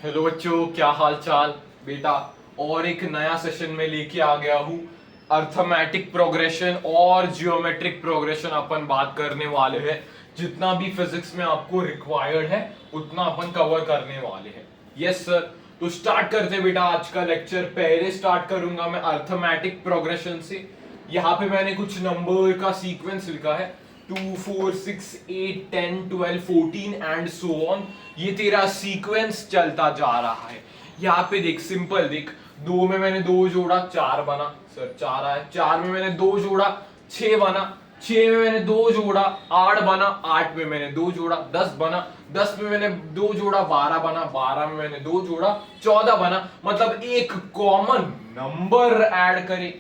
Hello बच्चों, क्या हाल चाल बेटा। और एक नया सेशन में लेके आ गया हूँ। अर्थमेटिक प्रोग्रेशन और जियोमेट्रिक प्रोग्रेशन अपन बात करने वाले हैं। जितना भी फिजिक्स में आपको रिक्वायर्ड है उतना अपन कवर करने वाले हैं। Yes sir. तो स्टार्ट करते बेटा आज का लेक्चर। पहले स्टार्ट करूंगा मैं अर्थमेटिक प्रोग्रेशन से। यहाँ पे मैंने कुछ नंबर का सीक्वेंस लिखा है 2, 4, 6, 8, 10, 12, 14 एंड सो ऑन। ये तेरा सीक्वेंस चलता जा रहा है। यहाँ पे देख, सिंपल देख। दो में मैंने दो जोड़ा, चार बना सर, चार आया। चार में मैंने दो जोड़ा, छह बना। छह में मैंने दो जोड़ा, आठ बना। आठ में मैंने दो जोड़ा, 10 बना। 10 में मैंने दो जोड़ा, 12 बना। 12 में मैंने दो जोड़ा, 14 बना। मतलब एक कॉमन नंबर ऐड करे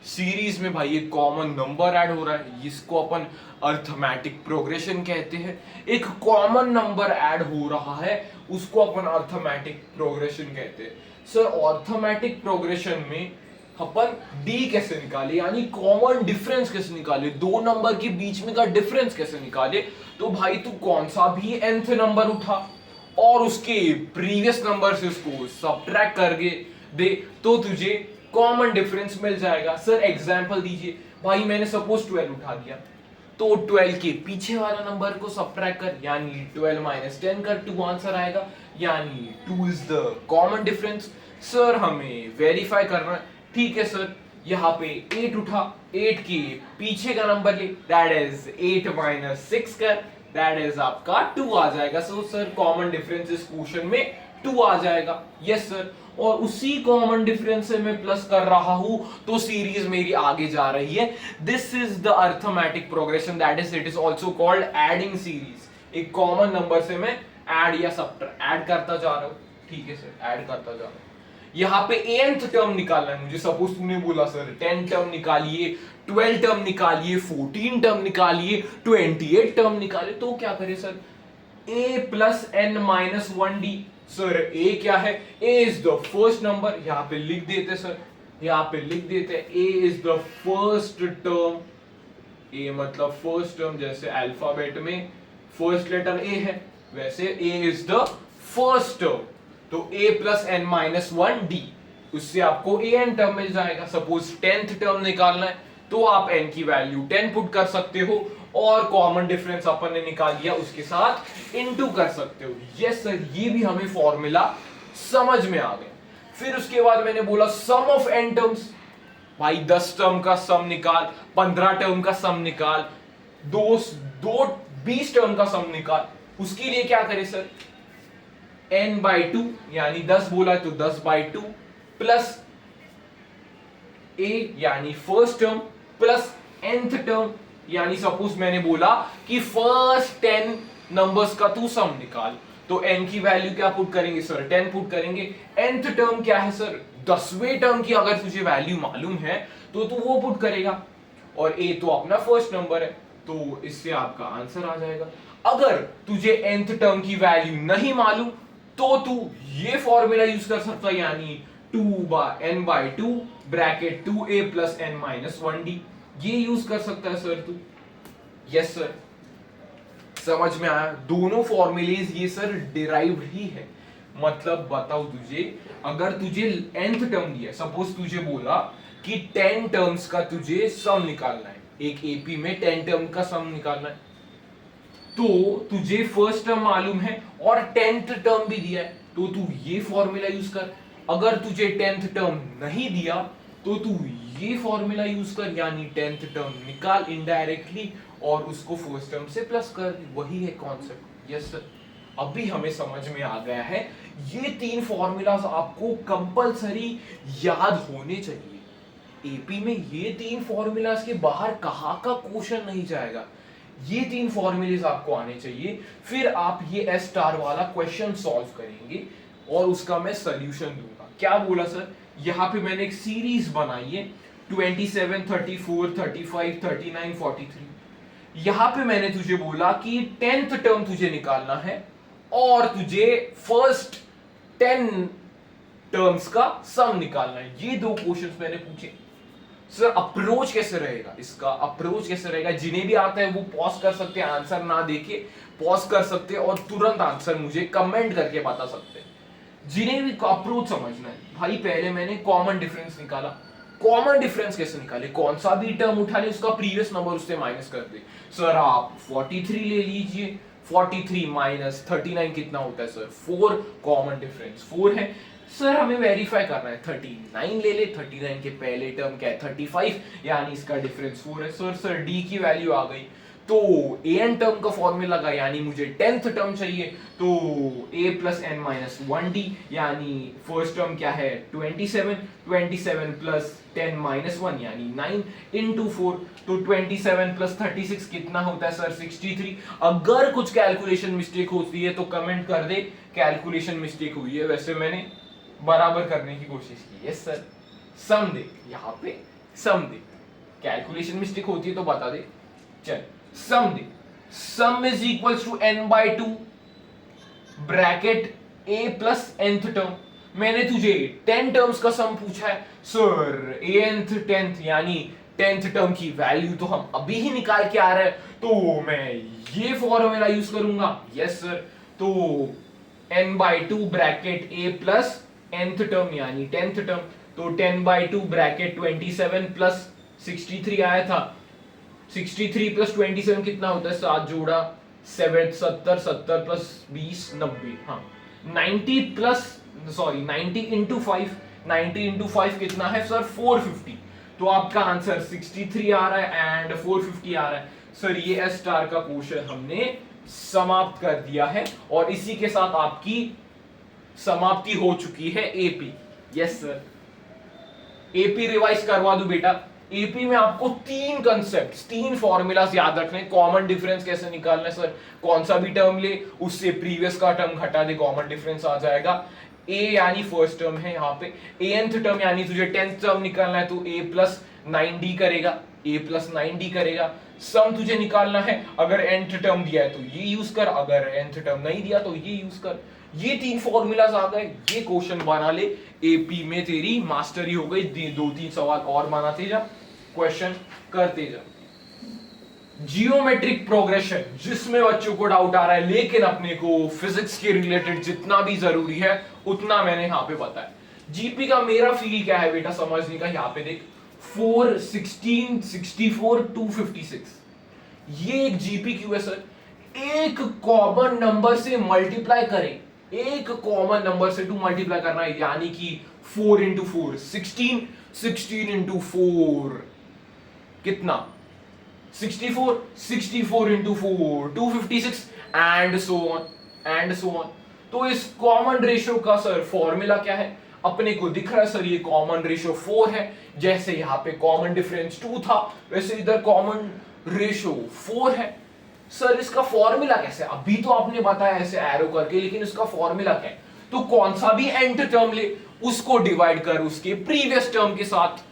सीरीज में। भाई एक कॉमन नंबर ऐड हो रहा है, इसको अपन अर्थमेटिक प्रोग्रेशन कहते हैं। एक कॉमन नंबर ऐड हो रहा है, उसको अपन अर्थमेटिक प्रोग्रेशन कहते हैं। सर अर्थमेटिक प्रोग्रेशन में अपन डी कैसे निकाले, यानी कॉमन डिफरेंस कैसे निकाले, दो नंबर के बीच में का डिफरेंस कैसे निकाले। तो भाई तू कौन सा भी nth नंबर उठा और उसके प्रीवियस नंबर से उसको सब्ट्रैक्ट करके दे तो तुझे कॉमन डिफरेंस मिल जाएगा। सर एग्जांपल दीजिए। भाई मैंने सपोज 12 उठा दिया, तो 12 के पीछे वाला नंबर को सब्ट्रैक्ट कर, यानी 12 माइनस 10 कर, 2 आंसर आएगा, यानी 2 is the common difference. Sir हमें वेरीफाई करना है। ठीक है सर, यहाँ पे 8 उठा, 8 के पीछे का नंबर ले, दैट इज 8 माइनस 6 कर, दैट इज आपका 2 आ जाएगा। सो सर कॉमन डिफरेंस इस क्वेश्चन में 2 आ जाएगा। Yes sir. और उसी कॉमन डिफरेंस से मैं प्लस कर रहा हूं तो सीरीज मेरी आगे जा रही है। This is the arithmetic progression, that is it is also called adding series. एक कॉमन नंबर से मैं ऐड या सब्ट्रैक्ट ऐड करता जा रहा हूं। ठीक है सर, ऐड करता जा रहा हूं। यहाँ पे nth टर्म निकालना है मुझे। सपोज तूने बोला सर 10 टर्म निकालिए, 12 टर्म निकालिए, 14 टर्म निकालिए, 28 टर्म निकालिए, तो क्या करे sir, a plus N minus 1d। Sir a क्या है, a is the first number, यहाँ पे लिख देते सर, यहाँ पे लिख देते a is the first term. a मतलब फर्स्ट टर्म, जैसे अल्फाबेट में फर्स्ट लेटर a है वैसे a is the first term. तो a plus N minus 1d, उससे आपको an टर्म मिल जाएगा। सपोज 10th टर्म निकालना है तो आप n की वैल्यू 10 पुट कर सकते हो और कॉमन डिफरेंस अपन ने निकाल लिया उसके साथ इनटू कर सकते हो। यस सर, ये भी हमें फॉर्मूला समझ में आ गया। फिर उसके बाद मैंने बोला सम ऑफ n टर्म्स। भाई 10 टर्म का सम निकाल, 15 टर्म का सम निकाल, दो 20 टर्म का सम निकाल। उसके लिए क्या करें सर, n/2 यानी 10 बोला तो 10/2 प्लस a यानी first term plus nth term, यानी सपोज मैंने बोला कि फर्स्ट 10 नंबर्स का तू सम निकाल, तो n की वैल्यू क्या पुट करेंगे सर, 10 पुट करेंगे। nth टर्म क्या है सर, 10वें टर्म की अगर तुझे वैल्यू मालूम है तो तू वो पुट करेगा, और a तो अपना फर्स्ट नंबर है तो इससे आपका आंसर आ जाएगा। अगर तुझे nth टर्म की वैल्यू नहीं मालूम तो तू ये फॉर्मूला यूज कर सकता है, यानी 2n/2 bracket 2a plus n minus 1d, ये यूज कर सकता है सर तू। यस सर, समझ में आया। दोनों फॉर्मूलेज ये सर डिराइव्ड ही है। मतलब बताओ तुझे, अगर तुझे nth टर्म दिया, सपोज तुझे बोला कि 10 टर्म्स का तुझे सम निकालना है, एक एपी में 10 टर्म का सम निकालना है, तो तुझे फर्स्ट टर्म मालूम है और 10th टर्म भी दिया है तो तू ये फॉर्मूला यूज कर। अगर तुझे 10th टर्म नहीं दिया तो तू ये फॉर्मूला यूज कर, यानी 10th टर्म निकाल इनडायरेक्टली और उसको फर्स्ट टर्म से प्लस कर। वही है कॉन्सेप्ट। यस सर, अभी हमें समझ में आ गया है। ये तीन फॉर्मूलाज आपको कंपलसरी याद होने चाहिए। एपी में ये तीन फॉर्मूलाज के बाहर कहाँ का क्वेश्चन नहीं जाएगा। ये तीन फॉर्मूलेज आपको आने चाहिए, फिर आप ये एस स्टार वाला क्वेश्चन सॉल्व करेंगे और उसका मैं सॉल्यूशन दूंगा। क्या बोला सर, यहाँ पे मैंने एक सीरीज बनाई है 27, 34, 35, 39, 43। यहाँ पे मैंने तुझे बोला कि 10th टर्म तुझे निकालना है और तुझे फर्स्ट 10 टर्म्स का सम निकालना है। ये दो क्वेश्चंस मैंने पूछे। सर अप्रोच कैसे रहेगा, इसका अप्रोच कैसे रहेगा, जिन्हें भी आता है वो पॉज कर सकते हैं, आंसर ना देके पॉज कर सकते हैं और तुरंत आंसर मुझे कमेंट करके बता सकते हैं। जिन्हें भी अप्रोच समझना है भाई, पहले मैंने कॉमन डिफरेंस निकाला। कॉमन डिफरेंस कैसे निकाले? कौन सा भी टर्म उठा ले, उसका प्रीवियस नंबर उससे माइनस कर दे। सर आप 43 ले लीजिए, 43 माइनस 39 कितना होता है सर? 4। कॉमन डिफरेंस 4 है। सर हमें वेरीफाई करना है, 39 ले ले, 39 के पहले टर्म क्या है? 35, यानी इसका डिफरेंस 4 है। सर डी की वैल्यू आ गई, तो an टर्म का फॉर्मूला लगा, यानी मुझे 10th टर्म चाहिए, तो a plus N minus 1d, यानी फर्स्ट टर्म क्या है? 27, 27 प्लस 10 माइनस 1 यानी 9 इंटू 4, तो 27 प्लस 36 कितना होता है सर? 63। अगर कुछ कैलकुलेशन मिस्टेक होती है तो कमेंट कर दे कैलकुलेशन मिस्टेक हुई है, वैसे मैंने बराबर करने की कोशिश की। यस सर, सम दे, यहाँ पे सम दे, कैलकुलेशन मिस्टेक होती है तो बता दे। चल सम दे, sum is equals to n by 2 bracket a plus nth term. मैंने तुझे 10 टर्म्स का सम पूछा है सर, nth 10th यानी 10th टर्म की वैल्यू तो हम अभी ही निकाल के आ रहे हैं, तो मैं ये फॉर्मूला यूज करूंगा। यस सर, तो n by 2 bracket a plus nth term यानी 10th टर्म, तो 10 बाय 2 ब्रैकेट 27 प्लस 63 आया था। 63 प्लस 27 कितना होता है? 7 जोड़ा 7 70, 70 प्लस 20 90, हाँ 90 प्लस सॉरी 90 इंटू 5, 90 इंटू 5 कितना है सर? 450। तो आपका आंसर 63 आ रहा है एंड 450 आ रहा है। सर ये एस स्टार का क्वेश्चन हमने समाप्त कर दिया है और इसी के साथ आपकी समाप्ति हो चुकी है AP. Yes sir, AP revise करवा दूं बेटा। एपी में आपको 3 कंसेप्ट, 3 फॉर्मूलाज याद रखने। कॉमन डिफरेंस कैसे निकालना है सर? कौन सा भी टर्म ले, उससे प्रीवियस का टर्म घटा दे, कॉमन डिफरेंस आ जाएगा। a यानी फर्स्ट टर्म है यहाँ पे, nth टर्म यानी तुझे 10th टर्म निकालना है तो a प्लस 9d करेगा, a प्लस 9d करेगा। सम तुझे निकालना है, अगर nth टर्म दिया है तो ये यूज कर, अगर nth टर्म नहीं दिया तो ये यूज कर। ये 3 फॉर्मूलाज आ गए, ये क्वेश्चन बना ले, एपी में तेरी मास्टरी हो गई। 2-3 सवाल और बनाते जा, क्वेश्चन करते जा। जियोमेट्रिक प्रोग्रेशन, जिसमें बच्चों को डाउट आ रहा है, लेकिन अपने को फिजिक्स के रिलेटेड जितना भी जरूरी है उतना मैंने यहाँ पे बताया। जीपी का मेरा फील क्या है बेटा समझने का, यहाँ पे देख 4 16 64 256, ये एक जीपी क्यू है सर। एक कॉमन नंबर से मल्टीप्लाई करें, एक कॉमन नंबर से 2 मल्टीप्लाई करना है, यानी कि 4 इंटू 4 16, 16 इंटू 4 कितना? 64, 64 इंटू 4 256 एंड सो ऑन। तो इस कॉमन रेशियो का सर फॉर्मूला क्या है? अपने को दिख रहा है सर, ये कॉमन रेशियो 4 है। जैसे यहाँ पे कॉमन डिफरेंस 2 था, वैसे इधर कॉमन रेशियो 4 है। सर इसका फॉर्मूला कैसे? अभी तो आपने बताया ऐसे एरो करके, लेकिन इसका फॉर्मूला क्या है? तो कौन सा भी nth टर्म ले, उसको डिवाइड कर उसके प्रीवियस टर्म के साथ।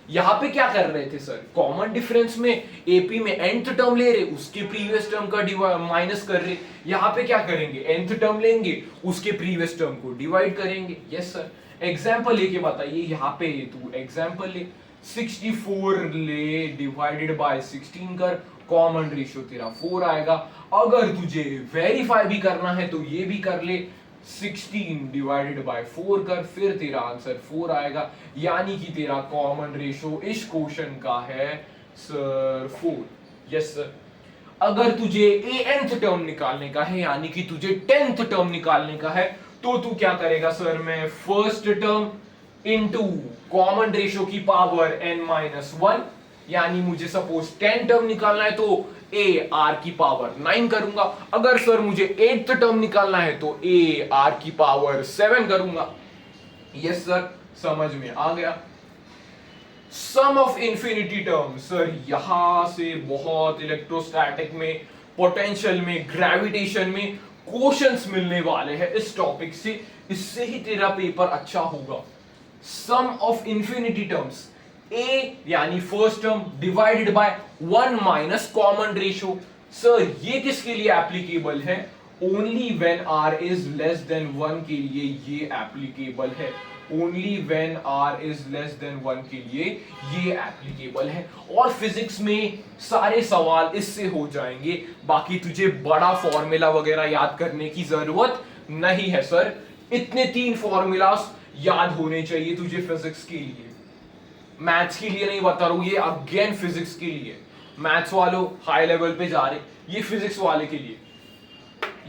यहां पे क्या कर रहे थे सर? कॉमन डिफरेंस में एपी में nth टर्म ले रहे, उसके प्रीवियस टर्म का माइनस कर रहे। यहां पे क्या करेंगे? nth टर्म लेंगे, उसके प्रीवियस टर्म को डिवाइड करेंगे। यस सर, एग्जांपल लेके बताइए। यहां पे तू एग्जांपल ले, 64 ले डिवाइडेड बाय 16 कर, कॉमन रेशियो तेरा 4 आएगा। अगर तुझे वेरीफाई भी करना है तो ये भी कर ले, 16 डिवाइडेड बाय 4 कर, फिर तेरा आंसर 4 आएगा, यानी कि तेरा कॉमन रेशियो इस क्वेश्चन का है सर 4। यस सर, अगर तुझे nth टर्म निकालने का है, यानी कि तुझे 10th टर्म निकालने का है, तो तू क्या करेगा सर? मैं first term into common ratio की पावर n-1, यानी मुझे सपोज 10 टर्म निकालना है तो a r की पावर 9 करूंगा। अगर सर मुझे 8th टर्म निकालना है तो a r की पावर 7 करूंगा। यस सर, समझ में आ गया। सम ऑफ इंफिनिटी टर्म, सर यहां से बहुत इलेक्ट्रोस्टैटिक में, पोटेंशियल में, ग्रेविटेशन में क्वेश्चंस मिलने वाले हैं इस टॉपिक से, इससे ही तेरा पेपर अच्छा होगा। सम ऑफ इंफिनिटी टर्म्स, a यानी first term divided by 1 minus common ratio. Sir ये किसके लिए एप्लीकेबल है? Only when r is less than 1 के लिए ये एप्लीकेबल है। Only when r is less than 1 के लिए ये एप्लीकेबल है। और फिजिक्स में सारे सवाल इससे हो जाएंगे, बाकी तुझे बड़ा फॉर्मूला वगैरह याद करने की जरूरत नहीं है सर। इतने 3 फॉर्मूलास याद होने चाहिए तुझे फिजिक्स के लिए, मैथ्स के लिए नहीं बता रहा हूं, ये अगेन फिजिक्स के लिए। मैथ्स वालों हाई लेवल पे जा रहे, ये फिजिक्स वाले के लिए।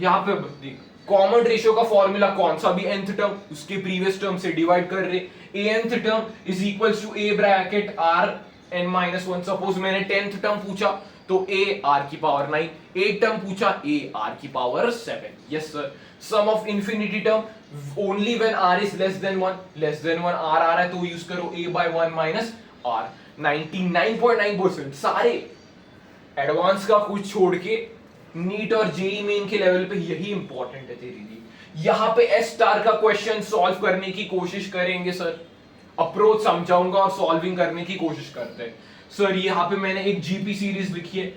यहां पे देख, कॉमन रेशियो का फॉर्मूला कौन सा भी nth टर्म उसके प्रीवियस टर्म से डिवाइड कर रहे, nth term is equals to a bracket r n minus 1। Suppose मैंने 10th टर्म पूछा तो a r की पावर 9, 8 टर्म पूछा a r की power 7। Yes sir, sum of infinity term only when r is less than 1, less than 1 r आ रहा है तो यूज करो a by 1 माइनस r। 99.9% सारे एडवांस का कुछ छोड़ के नीट और जेई मेन के लेवल पे यही इंपॉर्टेंट है तेरे लिए। यहां पे एस स्टार का क्वेश्चन सॉल्व करने की कोशिश करेंगे सर, अप्रोच समझाऊंगा और सॉल्विंग करने की कोशिश करते हैं सर। यहां पे मैंने एक जीपी सीरीज लिखी है,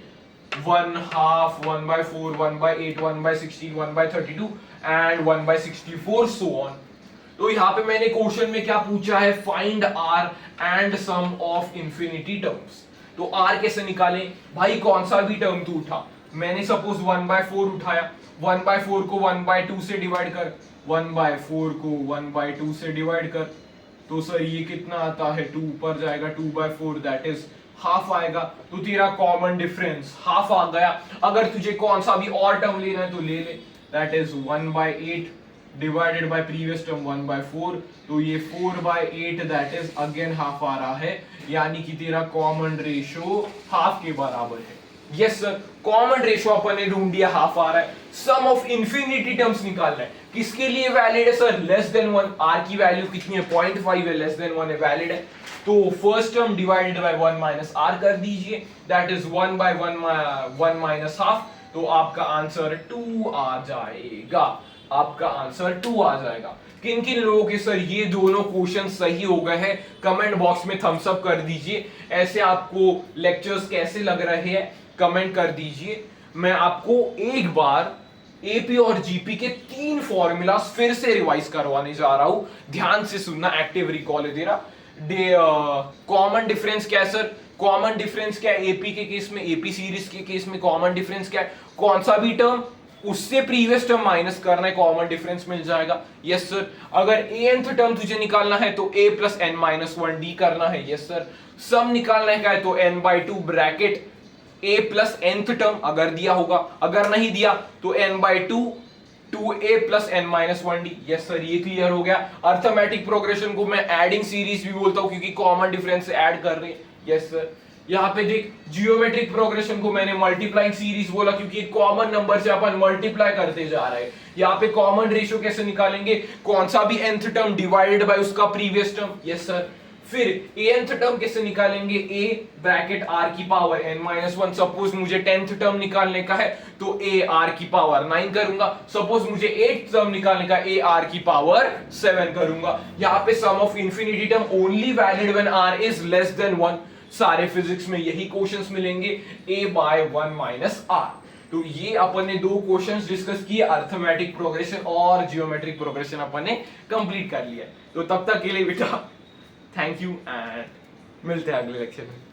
1/2, 1/4, 1/8, 1/16, 1/32 एंड 1/64 सो ऑन। तो यहां पे मैंने क्वेश्चन में क्या पूछा है, find R and sum of infinity terms. तो आर कैसे निकालें भाई, कौन सा भी टर्म तू उठा, मैंने सपोज 1/4 उठाया, 1/4 को 1/2 से डिवाइड कर, 1/4 को 1/2 से डिवाइड कर, तो सर ये कितना आता है, 2 ऊपर जाएगा, 2/4 दैट इज हाफ आएगा। तो तेरा कॉमन डिफरेंस हाफ आ गया। अगर तुझे कौन सा भी और टर्म लेना है तो ले ले, that is 1/8 divided by previous term 1/4, तो ये 4/8 दैट इज अगेन हाफ आ रहा है, यानी कि तेरा कॉमन रेशियो हाफ के बराबर है। यस सर, कॉमन रेशियो अपन ने ढूंढ दिया, हाफ आ रहा है। सम ऑफ इंफिनिटी टर्म्स निकालना है, किसके लिए वैलिड है सर, लेस देन 1। आर की वैल्यू कितनी है, 0.5 है, लेस देन 1 है, वैलिड है। तो first term divided by 1 minus R कर दीजिए, दैट इज 1/1 माइनस हाफ, तो आपका आंसर 2 आ जाएगा, आपका आंसर 2 आ जाएगा। किन किन लोगों के सर ये दोनों क्वेश्चन सही हो गए हैं, कमेंट बॉक्स में थम्स अप कर दीजिए। ऐसे आपको लेक्चर्स कैसे लग रहे हैं कमेंट कर दीजिए। मैं आपको एक बार एपी और जीपी के 3 फॉर्मूलास फिर से रिवाइज करवाने जा रहा हूं, ध्यान से सुनना, एक्टिव रिकॉल है तेरा। कॉमन डिफरेंस क्या है सर, कॉमन डिफरेंस क्या है एपी के केस में, एपी सीरीज के केस में कॉमन डिफरेंस क्या है, कौन सा भी टर्म उससे प्रीवियस टर्म माइनस करना है, कॉमन डिफरेंस मिल जाएगा। यस सर, अगर nth टर्म तुझे निकालना है तो a plus n minus 1d करना है। यस सर, सम निकालना है तो n/2 bracket a plus nth term अगर दिया होगा, अगर नहीं दिया तो n/2 2a plus n minus 1d। Yes sir, ये क्लियर हो गया। अर्थमेटिक प्रोग्रेशन को मैं एडिंग सीरीज भी बोलता हूं क्योंकि कॉमन डिफरेंस से ऐड कर रहे हैं। यस सर, यहाँ पे देख, जियोमेट्रिक प्रोग्रेशन को मैंने मल्टीप्लाइंग सीरीज बोला क्योंकि कॉमन नंबर से अपन मल्टीप्लाई करते जा रहे हैं। यहाँ पे कॉमन रेशियो कैसे निकालेंगे, कौन सा भी nth टर्म डिवाइडेड बाय उसका प्रीवियस टर्म। यस सर, फिर nth टर्म कैसे निकालेंगे, a ब्रैकेट r की पावर n-1। सपोज मुझे 10th टर्म निकालने का है तो a r की पावर 9 करूंगा। सपोज मुझे 8th टर्म निकालने का a r की पावर 7 करूंगा। यहाँ पे sum of infinity term only valid when r is less than 1। सारे फिजिक्स में यही क्वेश्चंस मिलेंगे, a by 1 माइनस r। तो ये अपन ने 2 क्वेश्चंस डिस्कस किए, अर्थमेटिक प्रोग्रेशन और जियोमेट्रिक प्रोग्रेशन अपन ने कंप्लीट कर लिया। तो तब तक के लिए बेटा थैंक यू एंड मिलते हैं अगले लेक्चर में।